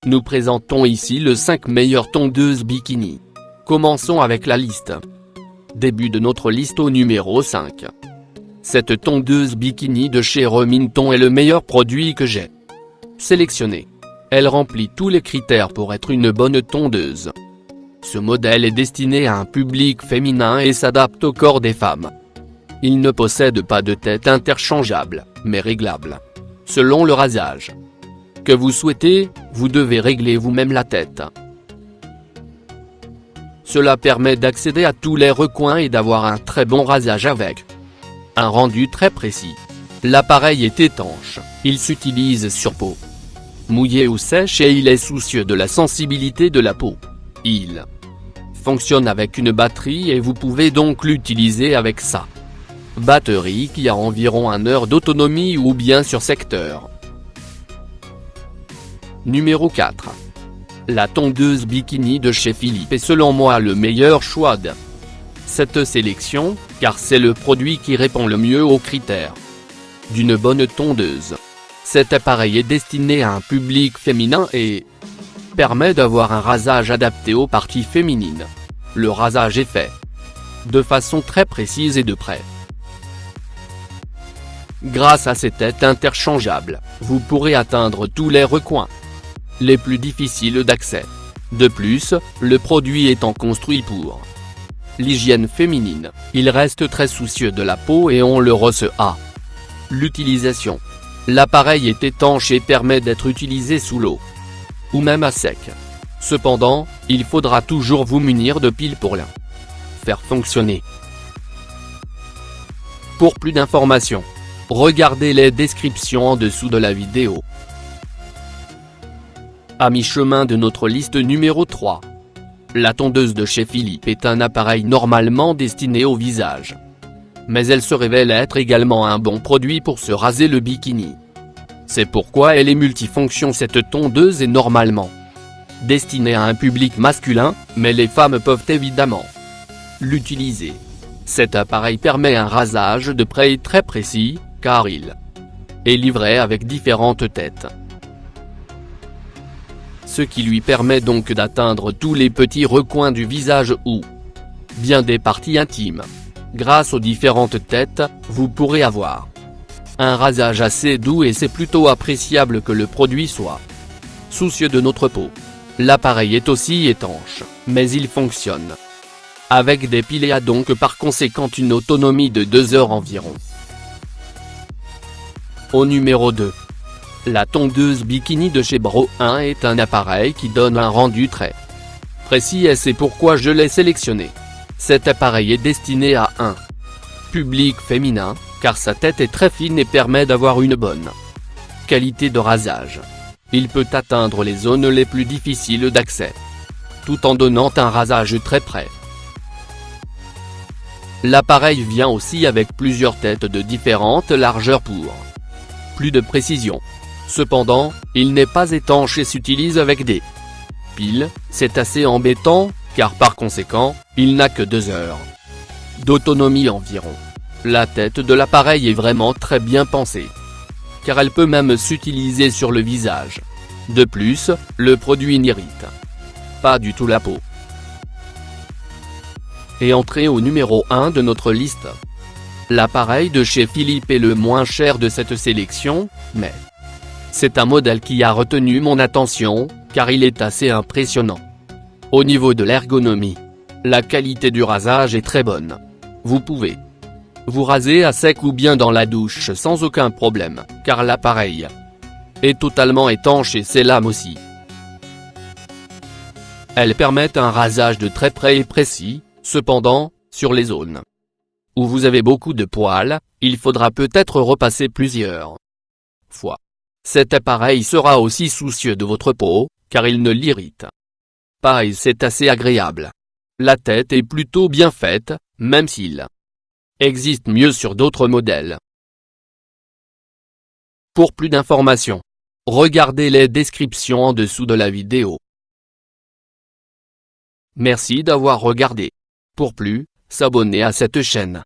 Nous présentons ici les 5 meilleures tondeuses bikini. Commençons avec la liste. Début de notre liste au numéro 5. Cette tondeuse bikini de chez Remington est le meilleur produit que j'ai sélectionné. Elle remplit tous les critères pour être une bonne tondeuse. Ce modèle est destiné à un public féminin et s'adapte au corps des femmes. Il ne possède pas de tête interchangeable, mais réglable selon le rasage que vous souhaitez. Vous devez régler vous-même la tête. Cela permet d'accéder à tous les recoins et d'avoir un très bon rasage avec un rendu très précis. L'appareil est étanche, il s'utilise sur peau mouillée ou sèche et il est soucieux de la sensibilité de la peau. Il fonctionne avec une batterie et vous pouvez donc l'utiliser avec sa batterie qui a environ 1 heure d'autonomie ou bien sur secteur. Numéro 4. La tondeuse bikini de chez Philips est selon moi le meilleur choix de cette sélection, car c'est le produit qui répond le mieux aux critères d'une bonne tondeuse. Cet appareil est destiné à un public féminin et permet d'avoir un rasage adapté aux parties féminines. Le rasage est fait de façon très précise et de près. Grâce à ces têtes interchangeables, vous pourrez atteindre tous les recoins les plus difficiles d'accès. De plus, le produit étant construit pour l'hygiène féminine, il reste très soucieux de la peau et on le ressent à l'utilisation. L'appareil est étanche et permet d'être utilisé sous l'eau ou même à sec. Cependant, il faudra toujours vous munir de piles pour la faire fonctionner. Pour plus d'informations, regardez les descriptions en dessous de la vidéo. À mi-chemin de notre liste numéro 3. La tondeuse de chez Philips est un appareil normalement destiné au visage. Mais elle se révèle être également un bon produit pour se raser le bikini. C'est pourquoi elle est multifonction. Cette tondeuse est normalement destinée à un public masculin, mais les femmes peuvent évidemment l'utiliser. Cet appareil permet un rasage de près très précis, car il est livré avec différentes têtes, ce qui lui permet donc d'atteindre tous les petits recoins du visage ou bien des parties intimes. Grâce aux différentes têtes, vous pourrez avoir un rasage assez doux et c'est plutôt appréciable que le produit soit soucieux de notre peau. L'appareil est aussi étanche, mais il fonctionne avec des piles et a donc par conséquent une autonomie de 2 heures environ. Au numéro 2. La tondeuse bikini de chez Bro 1 est un appareil qui donne un rendu très précis et c'est pourquoi je l'ai sélectionné. Cet appareil est destiné à un public féminin, car sa tête est très fine et permet d'avoir une bonne qualité de rasage. Il peut atteindre les zones les plus difficiles d'accès, tout en donnant un rasage très près. L'appareil vient aussi avec plusieurs têtes de différentes largeurs pour plus de précision. Cependant, il n'est pas étanche et s'utilise avec des piles, c'est assez embêtant, car par conséquent, il n'a que 2 heures d'autonomie environ. La tête de l'appareil est vraiment très bien pensée, car elle peut même s'utiliser sur le visage. De plus, le produit n'irrite pas du tout la peau. Et entrée au numéro 1 de notre liste. L'appareil de chez Philips est le moins cher de cette sélection, mais c'est un modèle qui a retenu mon attention, car il est assez impressionnant. Au niveau de l'ergonomie, la qualité du rasage est très bonne. Vous pouvez vous raser à sec ou bien dans la douche sans aucun problème, car l'appareil est totalement étanche et ses lames aussi. Elles permettent un rasage de très près et précis. Cependant, sur les zones où vous avez beaucoup de poils, il faudra peut-être repasser plusieurs fois. Cet appareil sera aussi soucieux de votre peau, car il ne l'irrite pas et c'est assez agréable. La tête est plutôt bien faite, même s'il existe mieux sur d'autres modèles. Pour plus d'informations, regardez les descriptions en dessous de la vidéo. Merci d'avoir regardé. Pour plus, s'abonner à cette chaîne.